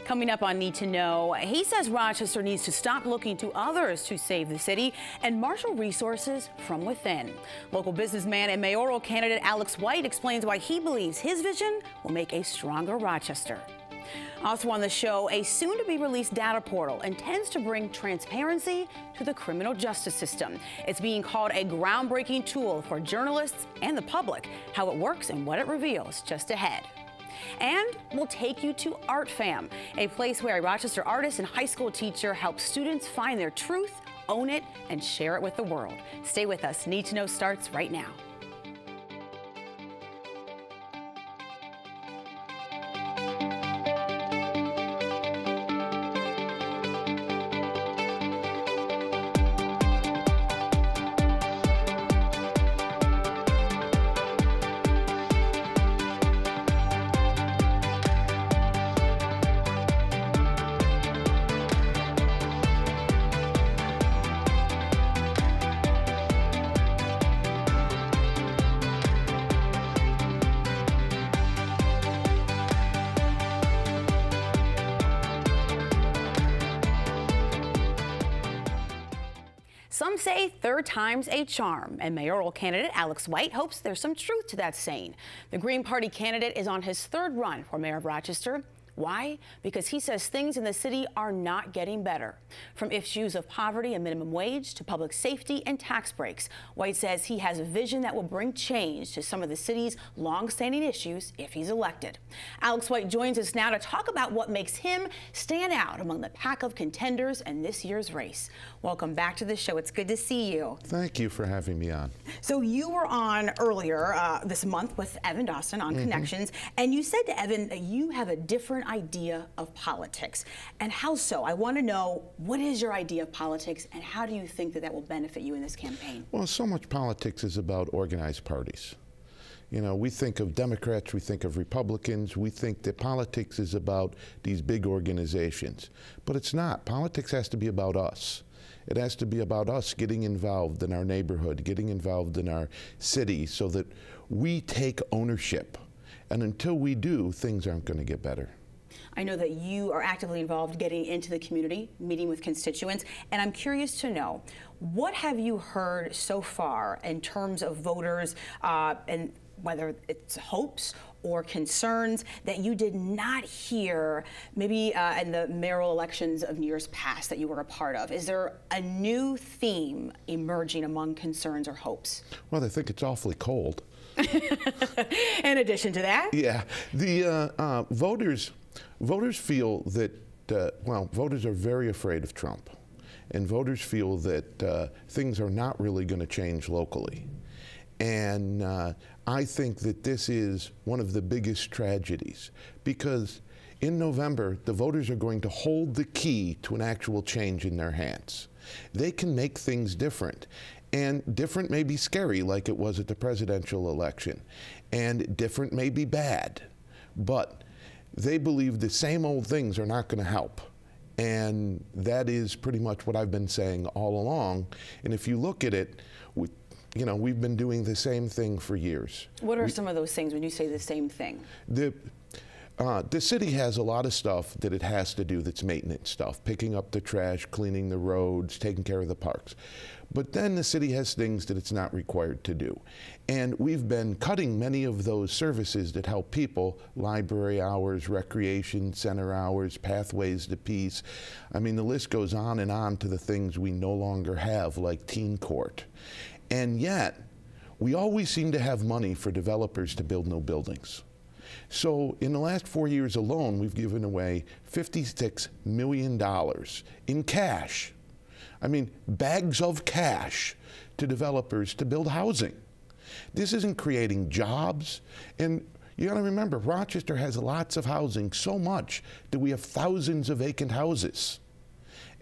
Coming up on Need to Know, he says Rochester needs to stop looking to others to save the city and marshal resources from within. Local businessman and mayoral candidate Alex White explains why he believes his vision will make a stronger Rochester. Also on the show, a soon-to-be-released data portal intends to bring transparency to the criminal justice system. It's being called a groundbreaking tool for journalists and the public. How it works and what it reveals just ahead. And we'll take you to Art Fam, a place where a Rochester artist and high school teacher helps students find their truth, own it, and share it with the world. Stay with us. Need to Know starts right now. Some say third time's a charm, and mayoral candidate Alex White hopes there's some truth to that saying. The Green Party candidate is on his third run for mayor of Rochester. Why? Because he says things in the city are not getting better. From issues of poverty and minimum wage to public safety and tax breaks, White says he has a vision that will bring change to some of the city's long-standing issues if he's elected. Alex White joins us now to talk about what makes him stand out among the pack of contenders in this year's race. Welcome back to the show. It's good to see you. Thank you for having me on. So you were on earlier this month with Evan Dawson on Connections, and you said to Evan that you have a different idea of politics. And how so? I want to know, what is your idea of politics and how do you think that that will benefit you in this campaign? Well, so much politics is about organized parties. You know, we think of Democrats, we think of Republicans, we think that politics is about these big organizations. But it's not. Politics has to be about us. It has to be about us getting involved in our neighborhood, getting involved in our city so that we take ownership. And until we do, things aren't going to get better. I know that you are actively involved getting into the community, meeting with constituents, and I'm curious to know, what have you heard so far in terms of voters and whether it's hopes or concerns that you did not hear maybe in the mayoral elections of years past that you were a part of? Is there a new theme emerging among concerns or hopes? Well, I think it's awfully cold. In addition to that? Yeah, the voters feel that, well, voters are very afraid of Trump. And voters feel that things are not really going to change locally. And I think that this is one of the biggest tragedies, because in November, the voters are going to hold the key to an actual change in their hands. They can make things different. And different may be scary, like it was at the presidential election. And different may be bad. But they believe the same old things are not going to help. And that is pretty much what I've been saying all along. And if you look at it, you know, we've been doing the same thing for years. What are some of those things when you say the same thing? The city has a lot of stuff that it has to do that's maintenance stuff, picking up the trash, cleaning the roads, taking care of the parks. But then the city has things that it's not required to do. And we've been cutting many of those services that help people, library hours, recreation center hours, pathways to peace. I mean, the list goes on to the things we no longer have, like teen court. And yet, we always seem to have money for developers to build new buildings. So in the last 4 years alone, we've given away $56 million in cash. I mean, bags of cash to developers to build housing. This isn't creating jobs. And you gotta remember, Rochester has lots of housing, so much that we have thousands of vacant houses.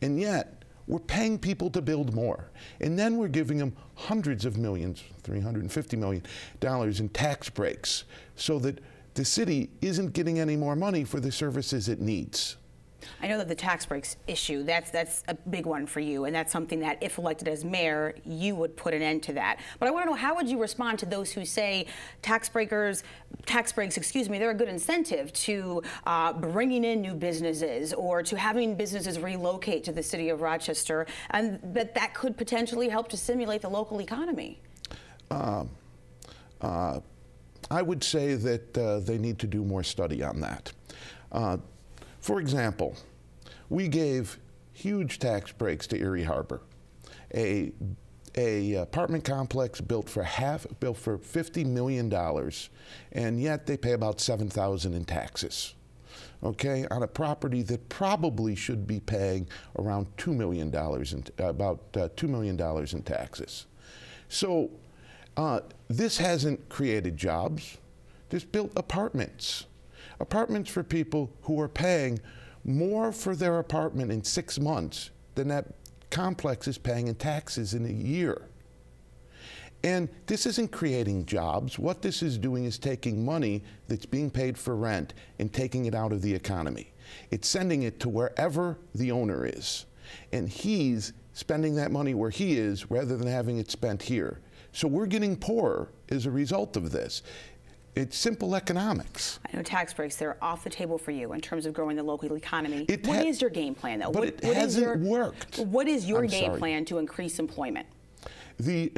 And yet, we're paying people to build more. And then we're giving them hundreds of millions, $350 million in tax breaks, so that the city isn't getting any more money for the services it needs. I know that the tax breaks issue, that's a big one for you, and that's something that, if elected as mayor, you would put an end to that. But I want to know, how would you respond to those who say tax breaks, excuse me, they're a good incentive to bringing in new businesses or to having businesses relocate to the city of Rochester, and that could potentially help to stimulate the local economy? I would say that they need to do more study on that. For example, we gave huge tax breaks to Erie Harbor, a apartment complex built for $50 million, and yet they pay about $7,000 in taxes. Okay, on a property that probably should be paying around $2 million about $2 million in taxes. So this hasn't created jobs. This built apartments. Apartments for people who are paying more for their apartment in 6 months than that complex is paying in taxes in a year. And this isn't creating jobs. What this is doing is taking money that's being paid for rent and taking it out of the economy. It's sending it to wherever the owner is. And he's spending that money where he is rather than having it spent here. So we're getting poorer as a result of this. It's simple economics. I know tax breaks, they're off the table for you in terms of growing the local economy. What is your game plan, though? But it hasn't worked. What is your game plan to increase employment? We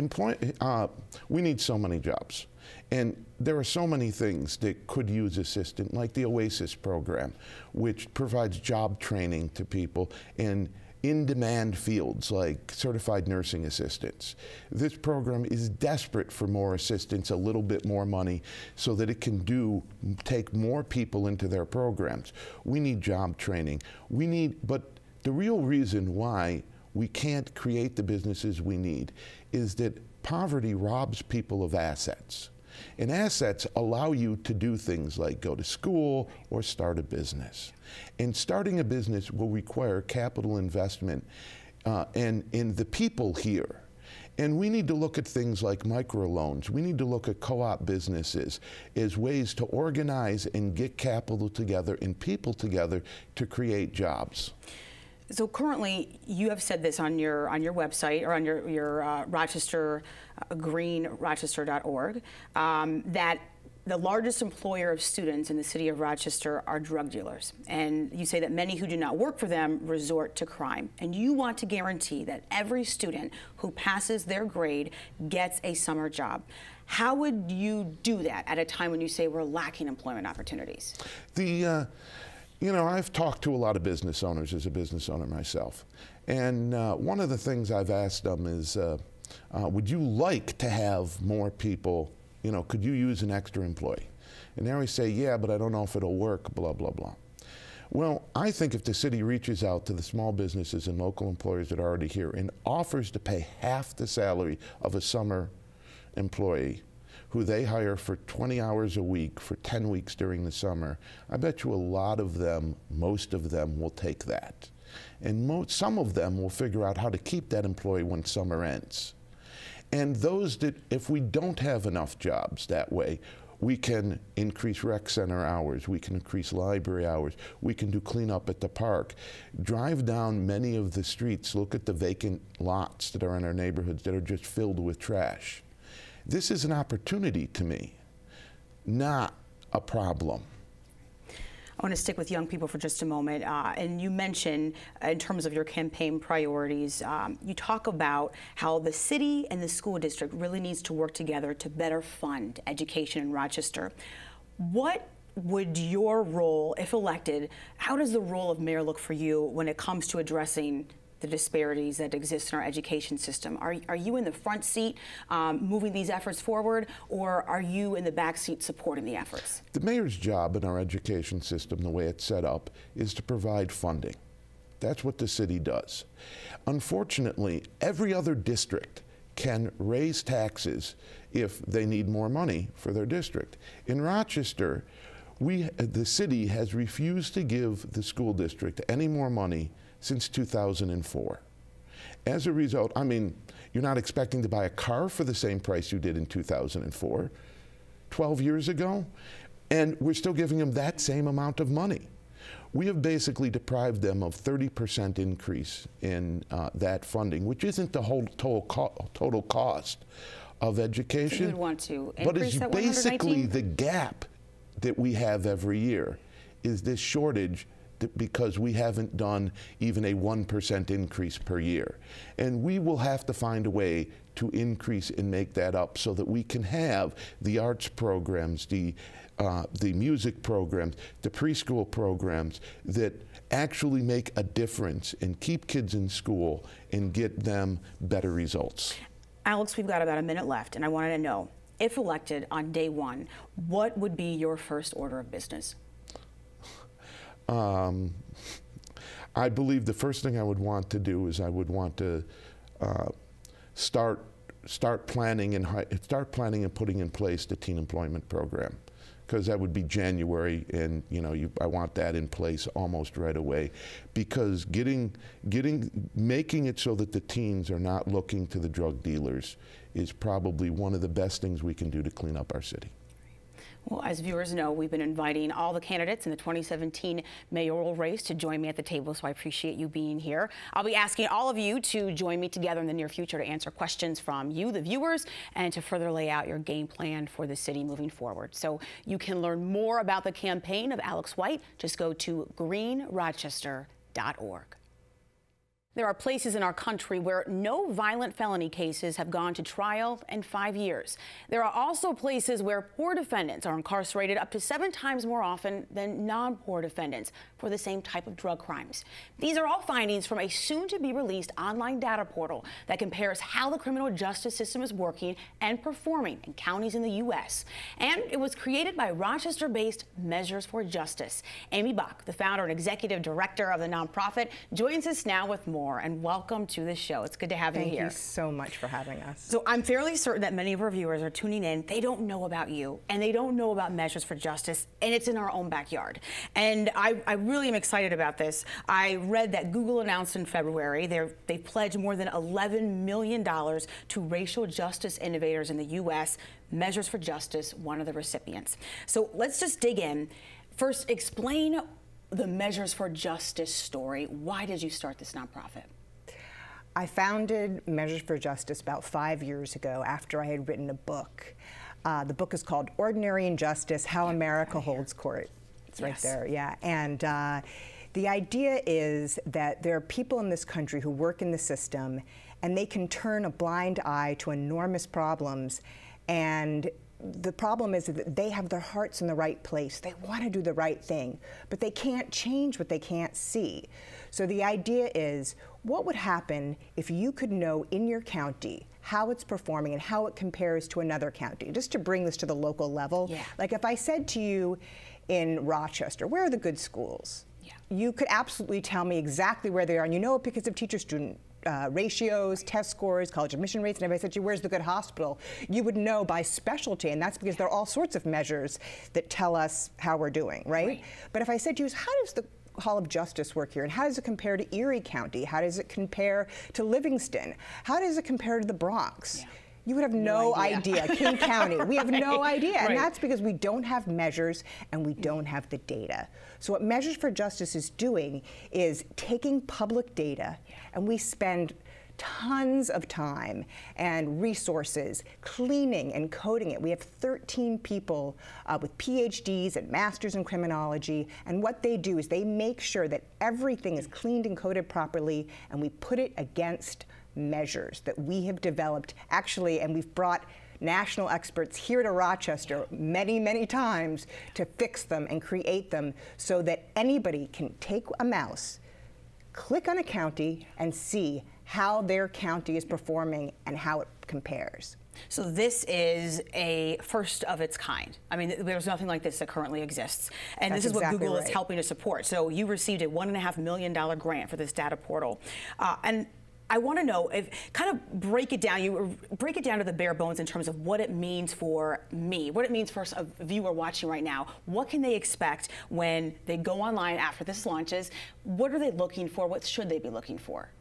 need so many jobs. And there are so many things that could use assistance, like the OASIS program, which provides job training to people in in-demand fields like certified nursing assistants. This program is desperate for more assistance, a little bit more money, so that it can take more people into their programs. We need job training. But the real reason why we can't create the businesses we need is that poverty robs people of assets. And assets allow you to do things like go to school or start a business. And starting a business will require capital investment and in the people here. And we need to look at things like microloans. We need to look at co-op businesses as ways to organize and get capital together and people together to create jobs. So currently, you have said this on your website, or on your Rochester greenrochester.org, that the largest employer of students in the city of Rochester are drug dealers. And you say that many who do not work for them resort to crime. And you want to guarantee that every student who passes their grade gets a summer job. How would you do that at a time when you say we're lacking employment opportunities? You know, I've talked to a lot of business owners as a business owner myself. And one of the things I've asked them is, would you like to have more people, you know, could you use an extra employee? And they always say, yeah, but I don't know if it'll work, blah, blah, blah. Well, I think if the city reaches out to the small businesses and local employers that are already here and offers to pay half the salary of a summer employee, who they hire for 20 hours a week for 10 weeks during the summer, I bet you a lot of them, most of them, will take that. And some of them will figure out how to keep that employee when summer ends. And those that, if we don't have enough jobs that way, we can increase rec center hours, we can increase library hours, we can do cleanup at the park. Drive down many of the streets, look at the vacant lots that are in our neighborhoods that are just filled with trash. This is an opportunity to me, not a problem. I want to stick with young people for just a moment. And you mentioned, in terms of your campaign priorities, you talk about how the city and the school district really needs to work together to better fund education in Rochester. What would your role, if elected, how does the role of mayor look for you when it comes to addressing the disparities that exist in our education system? Are you in the front seat moving these efforts forward, or are you in the back seat supporting the efforts? The mayor's job in our education system, the way it's set up, is to provide funding. That's what the city does. Unfortunately, every other district can raise taxes if they need more money for their district. In Rochester, the city has refused to give the school district any more money since 2004. As a result, I mean, you're not expecting to buy a car for the same price you did in 2004, 12 years ago, and we're still giving them that same amount of money. we have basically deprived them of 30% increase in that funding, which isn't the whole total cost of education. So you would want to increase but it's that basically the gap that we have every year is this shortage because we haven't done even a 1% increase per year. And we will have to find a way to increase and make that up so that we can have the arts programs, the music programs, the preschool programs that actually make a difference and keep kids in school and get them better results. Alex, we've got about a minute left, and I wanted to know, if elected on day one, what would be your first order of business? I believe the first thing I would want to do is I would want to start planning and putting in place the teen employment program, because that would be January, and I want that in place almost right away, because making it so that the teens are not looking to the drug dealers is probably one of the best things we can do to clean up our city. Well, as viewers know, we've been inviting all the candidates in the 2017 mayoral race to join me at the table, so I appreciate you being here. I'll be asking all of you to join me together in the near future to answer questions from you, the viewers, and to further lay out your game plan for the city moving forward. So you can learn more about the campaign of Alex White. Just go to greenrochester.org. There are places in our country where no violent felony cases have gone to trial in 5 years. There are also places where poor defendants are incarcerated up to 7 times more often than non-poor defendants for the same type of drug crimes. These are all findings from a soon-to-be-released online data portal that compares how the criminal justice system is working and performing in counties in the U.S. And it was created by Rochester-based Measures for Justice. Amy Bach, the founder and executive director of the nonprofit, joins us now with more. And welcome to the show. It's good to have you here. Thank you so much for having us. So I'm fairly certain that many of our viewers are tuning in. They don't know about you, and they don't know about Measures for Justice, and it's in our own backyard. And I really am excited about this. I read that Google announced in February they pledged more than $11 million to racial justice innovators in the U.S. Measures for Justice, one of the recipients. So let's just dig in. First, explain the Measures for Justice story. Why did you start this nonprofit? I founded Measures for Justice about 5 years ago after I had written a book. The book is called Ordinary Injustice: How America Holds Court. It's right there, yeah. And the idea is that there are people in this country who work in the system, and they can turn a blind eye to enormous problems. And the problem is that they have their hearts in the right place. They want to do the right thing, but they can't change what they can't see. So the idea is, what would happen if you could know in your county how it's performing and how it compares to another county? Just to bring this to the local level. Yeah. Like if I said to you in Rochester, where are the good schools? Yeah. You could absolutely tell me exactly where they are, and you know it because of teacher-student ratios, test scores, college admission rates, and if I said to you, where's the good hospital, you would know by specialty, and that's because there are all sorts of measures that tell us how we're doing, right? But if I said to you, how does the Hall of Justice work here, and how does it compare to Erie County? How does it compare to Livingston? How does it compare to the Bronx? Yeah. You would have no idea. King County, we have no idea. And that's because we don't have measures and we don't have the data. So what Measures for Justice is doing is taking public data, and we spend tons of time and resources cleaning and coding it. We have 13 people with PhDs and masters in criminology, and what they do is they make sure that everything is cleaned and coded properly, and we put it against measures that we have developed, actually, and we've brought national experts here to Rochester many, many times to fix them and create them so that anybody can take a mouse, click on a county, and see how their county is performing and how it compares. So this is a first of its kind. I mean, there's nothing like this that currently exists. And this is what Google is helping to support. So you received a $1.5 million grant for this data portal. And I want to know, kind of break it down. Break it down to the bare bones in terms of what it means for me, what it means for a viewer watching right now. What can they expect when they go online after this launches? What are they looking for? What should they be looking for?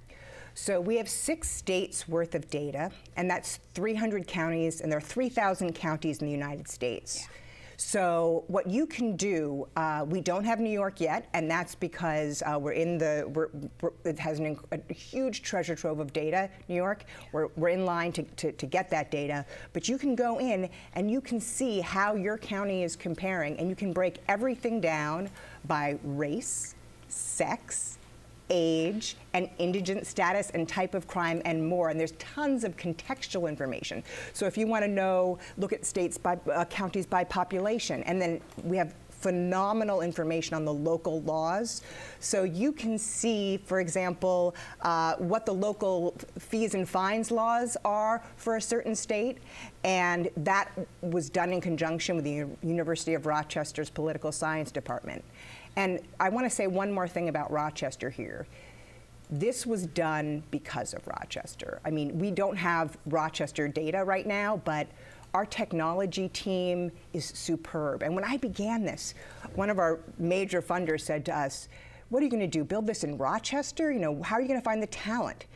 So we have 6 states worth of data, and that's 300 counties, and there are 3,000 counties in the United States. Yeah. So what you can do, we don't have New York yet, and that's because it has a huge treasure trove of data, New York. We're in line to get that data, but you can go in and you can see how your county is comparing, and you can break everything down by race, sex, age, and indigent status and type of crime and more. And there's tons of contextual information. So if you want to know, look at states by counties by population. And then we have phenomenal information on the local laws. So you can see, for example, what the local fees and fines laws are for a certain state. And that was done in conjunction with the University of Rochester's Political Science Department. And I want to say one more thing about Rochester here. This was done because of Rochester. I mean, we don't have Rochester data right now, but our technology team is superb. And when I began this, one of our major funders said to us, what are you going to do, build this in Rochester? You know, how are you going to find the talent?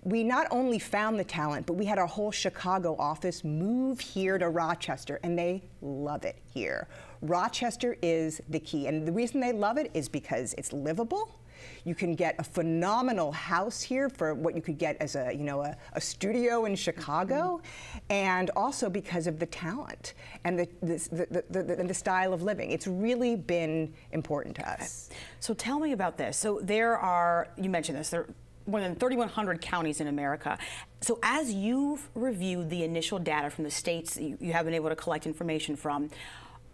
We not only found the talent, but we had our whole Chicago office move here to Rochester, and they love it here. Rochester is the key, and the reason they love it is because it's livable. You can get a phenomenal house here for what you could get as a studio in Chicago, and also because of the talent and the style of living. It's really been important to us. So tell me about this. So there are, you mentioned this, there are more than 3,100 counties in America. So as you've reviewed the initial data from the states you have been able to collect information from,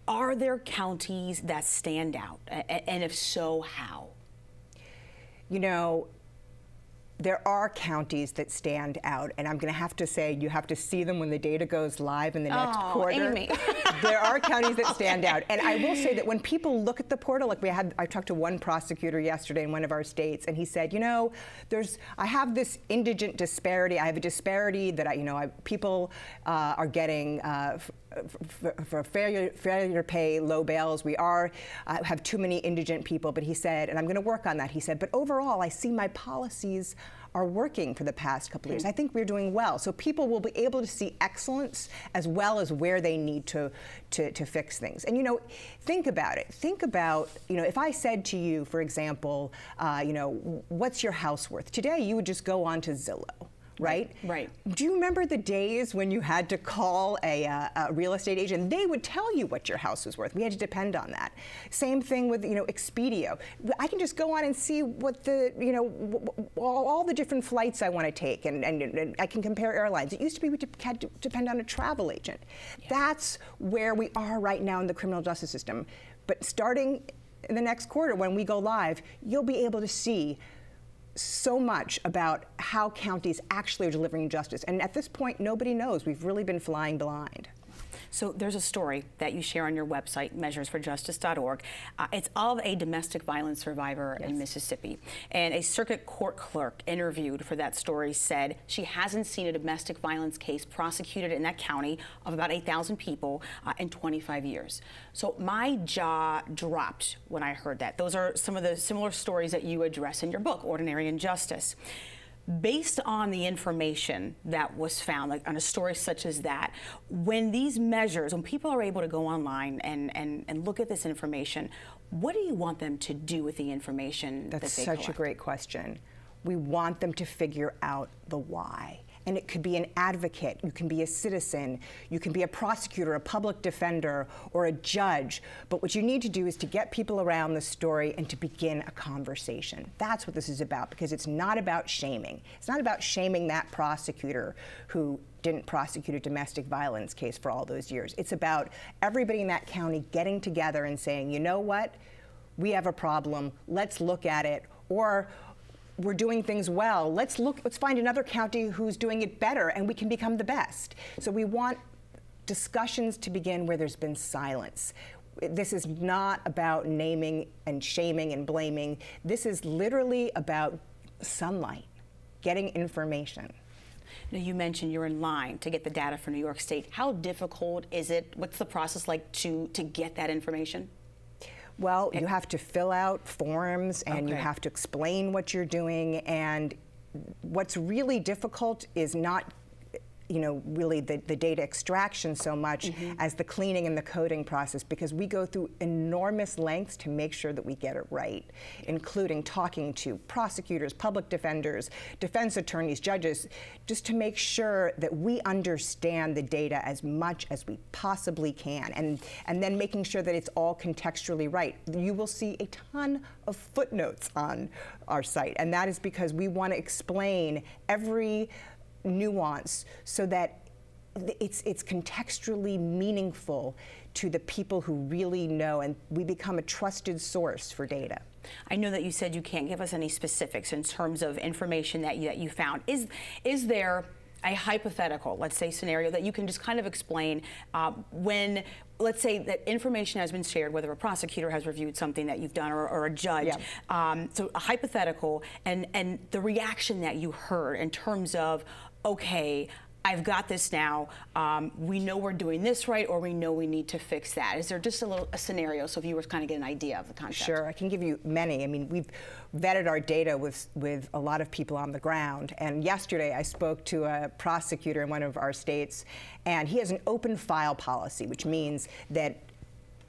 are there counties that stand out? And if so, how? You know, there are counties that stand out, and I'm going to have to say you have to see them when the data goes live in the next quarter. Amy. There are counties that stand out, and I will say that when people look at the portal, like I talked to one prosecutor yesterday in one of our states, and he said, you know, I have this indigent disparity. I have a disparity that people are getting. For failure to pay low bails, we have too many indigent people. But he said, and I'm going to work on that. He said, but overall, I see my policies are working for the past couple of years. I think we're doing well. So people will be able to see excellence as well as where they need to fix things. And think about it. Think about if I said to you, for example, what's your house worth? Today, you would just go on to Zillow. Right? Right. Do you remember the days when you had to call a real estate agent? They would tell you what your house was worth. We had to depend on that. Same thing with Expedia. I can just go on and see what all the different flights I want to take, and I can compare airlines. It used to be we had to depend on a travel agent. Yeah. That's where we are right now in the criminal justice system. But starting in the next quarter, when we go live, you'll be able to see so much about how counties actually are delivering justice. And at this point, nobody knows. We've really been flying blind. So there's a story that you share on your website, measuresforjustice.org. It's of a domestic violence survivor in Mississippi. And a circuit court clerk interviewed for that story said she hasn't seen a domestic violence case prosecuted in that county of about 8,000 people in 25 years. So my jaw dropped when I heard that. Those are some of the similar stories that you address in your book, Ordinary Injustice. Based on the information that was found, like on a story such as that, when these measures, when people are able to go online and look at this information, what do you want them to do with the information that they collect? That's such a great question. We want them to figure out the why. And it could be an advocate, you can be a citizen, you can be a prosecutor, a public defender, or a judge. But what you need to do is to get people around the story and to begin a conversation. That's what this is about, because it's not about shaming. It's not about shaming that prosecutor who didn't prosecute a domestic violence case for all those years. It's about everybody in that county getting together and saying, you know what, we have a problem, let's look at it, or we're doing things well. Let's find another county who's doing it better, and we can become the best. So we want discussions to begin where there's been silence. This is not about naming and shaming and blaming. This is literally about sunlight, getting information. Now, you mentioned you're in line to get the data for New York State. How difficult is it? What's the process like to get that information? Well, you have to fill out forms, and you have to explain what you're doing, and what's really difficult is not really the data extraction so much as the cleaning and the coding process, because we go through enormous lengths to make sure that we get it right, including talking to prosecutors, public defenders, defense attorneys, judges, just to make sure that we understand the data as much as we possibly can, and then making sure that it's all contextually right. You will see a ton of footnotes on our site, and that is because we want to explain every nuance so that it's contextually meaningful to the people who really know, and we become a trusted source for data. I know that you said you can't give us any specifics in terms of information that you found. Is there a hypothetical, let's say, scenario that you can just kind of explain when, let's say, that information has been shared, whether a prosecutor has reviewed something that you've done or a judge, so a hypothetical, and the reaction that you heard in terms of, okay, I've got this now, we know we're doing this right, or we know we need to fix that. Is there just a scenario so viewers kind of get an idea of the concept? Sure, I can give you many. I mean, we've vetted our data with a lot of people on the ground, and yesterday I spoke to a prosecutor in one of our states, and he has an open file policy, which means that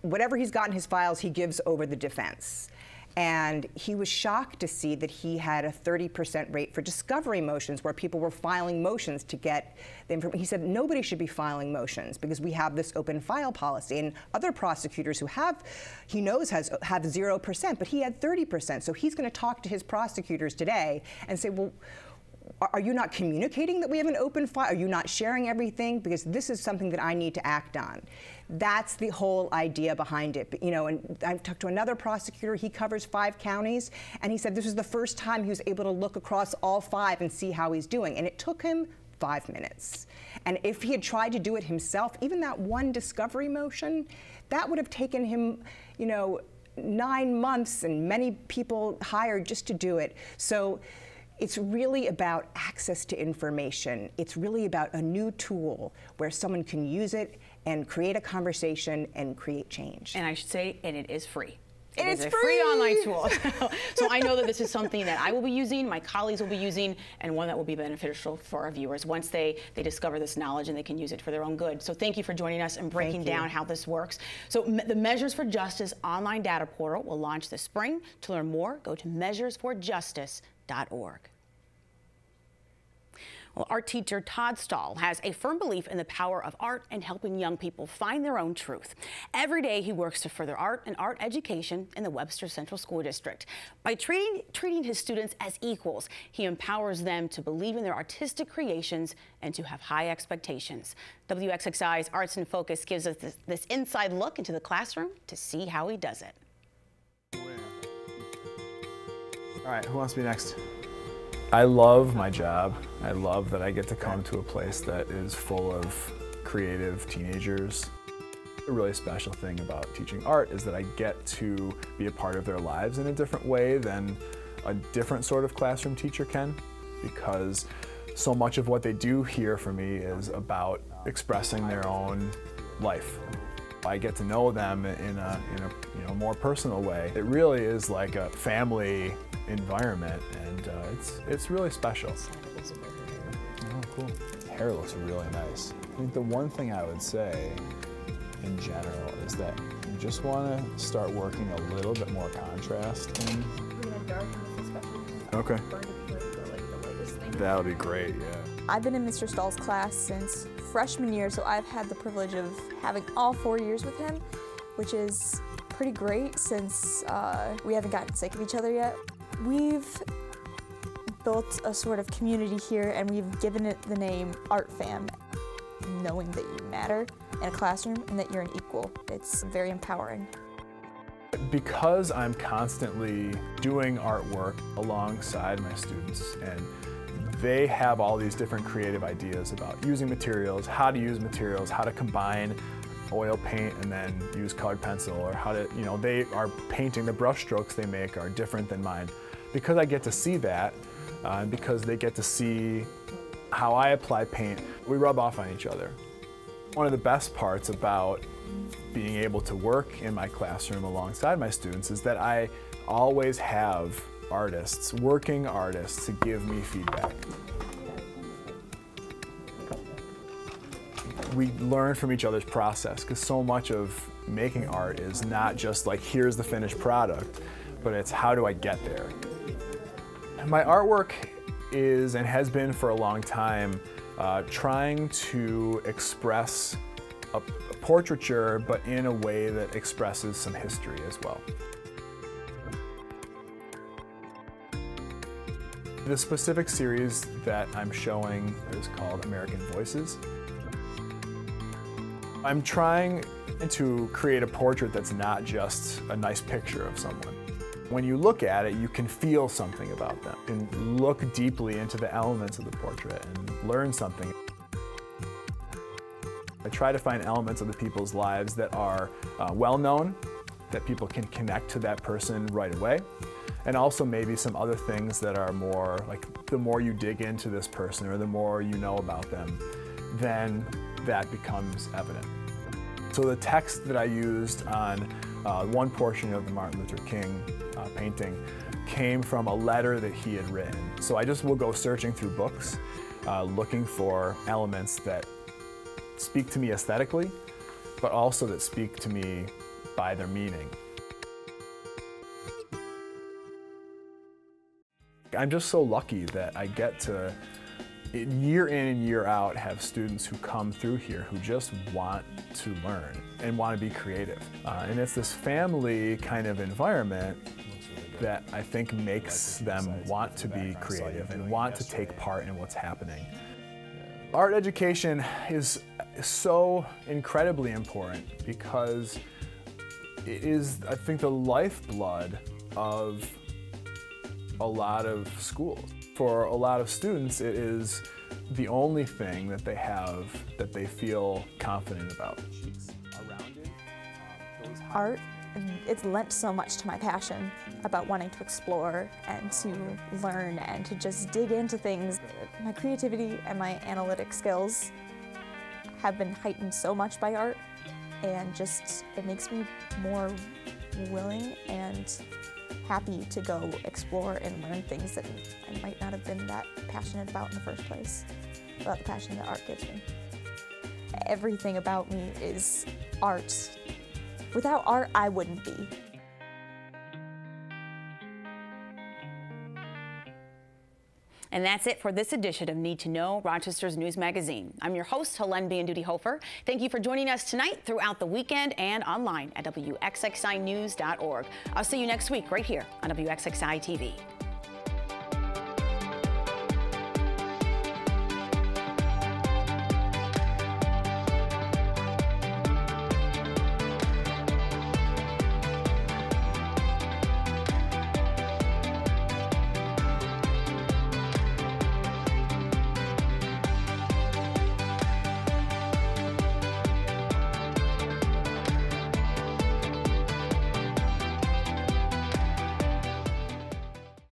whatever he's got in his files, he gives over the defense. And he was shocked to see that he had a 30% rate for discovery motions, where people were filing motions to get the information. He said nobody should be filing motions because we have this open file policy. And other prosecutors who he knows have 0%, but he had 30%. So he's going to talk to his prosecutors today and say, well, are you not communicating that we have an open file? Are you not sharing everything? Because this is something that I need to act on. That's the whole idea behind it. But, and I talked to another prosecutor. He covers 5 counties, and he said this was the first time he was able to look across all 5 and see how he's doing. And it took him 5 minutes. And if he had tried to do it himself, even that one discovery motion, that would have taken him, 9 months, and many people hired just to do it. So it's really about access to information. It's really about a new tool where someone can use it and create a conversation and create change. And I should say, and it is free. It is a free online tool. So I know that this is something that I will be using, my colleagues will be using, and one that will be beneficial for our viewers once they discover this knowledge and they can use it for their own good. So thank you for joining us and breaking down how this works. So the Measures for Justice online data portal will launch this spring. To learn more, go to measuresforjustice.org. Well, art teacher Todd Stahl has a firm belief in the power of art and helping young people find their own truth. Every day he works to further art and art education in the Webster Central School District. By treating his students as equals, he empowers them to believe in their artistic creations and to have high expectations. WXXI's Arts in Focus gives us this inside look into the classroom to see how he does it. All right, who wants to be next? I love my job. I love that I get to come to a place that is full of creative teenagers. A really special thing about teaching art is that I get to be a part of their lives in a different way than a different sort of classroom teacher can, because so much of what they do here for me is about expressing their own life. I get to know them in a more personal way. It really is like a family environment, and it's really special. Oh, cool. Hair looks really nice. I think the one thing I would say in general is that you just want to start working a little bit more contrast in. Okay. That would be great, yeah. I've been in Mr. Stahl's class since freshman year, so I've had the privilege of having all 4 years with him, which is pretty great since we haven't gotten sick of each other yet. We've built a sort of community here, and we've given it the name Art Fam, knowing that you matter in a classroom and that you're an equal. It's very empowering. Because I'm constantly doing artwork alongside my students, and they have all these different creative ideas about using materials, how to use materials, how to combine oil paint and then use colored pencil, or how to, they are painting, the brush strokes they make are different than mine. Because I get to see that, and because they get to see how I apply paint, we rub off on each other. One of the best parts about being able to work in my classroom alongside my students is that I always have artists, working artists, to give me feedback. we learn from each other's process, because so much of making art is not just like, here's the finished product, but it's how do I get there. My artwork is, and has been for a long time, trying to express a portraiture, but in a way that expresses some history as well. The specific series that I'm showing is called American Voices. I'm trying to create a portrait that's not just a nice picture of someone. When you look at it, you can feel something about them and look deeply into the elements of the portrait and learn something. I try to find elements of the people's lives that are well-known, that people can connect to that person right away, and also maybe some other things that are more like, the more you dig into this person or the more you know about them, then that becomes evident. So the text that I used on one portion of the Martin Luther King painting came from a letter that he had written. So I just will go searching through books, looking for elements that speak to me aesthetically, but also that speak to me by their meaning. I'm just so lucky that I get to, year in and year out, have students who come through here who just want to learn and want to be creative. And it's this family kind of environment that I think makes them want to be creative and want to take part in what's happening. Art education is so incredibly important because it is, I think, the lifeblood of a lot of schools. For a lot of students, it is the only thing that they have that they feel confident about. Art, it's lent so much to my passion about wanting to explore and to learn and to just dig into things. My creativity and my analytic skills have been heightened so much by art, and just it makes me more willing and happy to go explore and learn things that I might not have been that passionate about in the first place, about the passion that art gives me. Everything about me is art. Without art, I wouldn't be. And that's it for this edition of Need to Know, Rochester's News Magazine. I'm your host, Helene Bianduti-Hofer. Thank you for joining us tonight, throughout the weekend, and online at WXXInews.org. I'll see you next week right here on WXXI TV.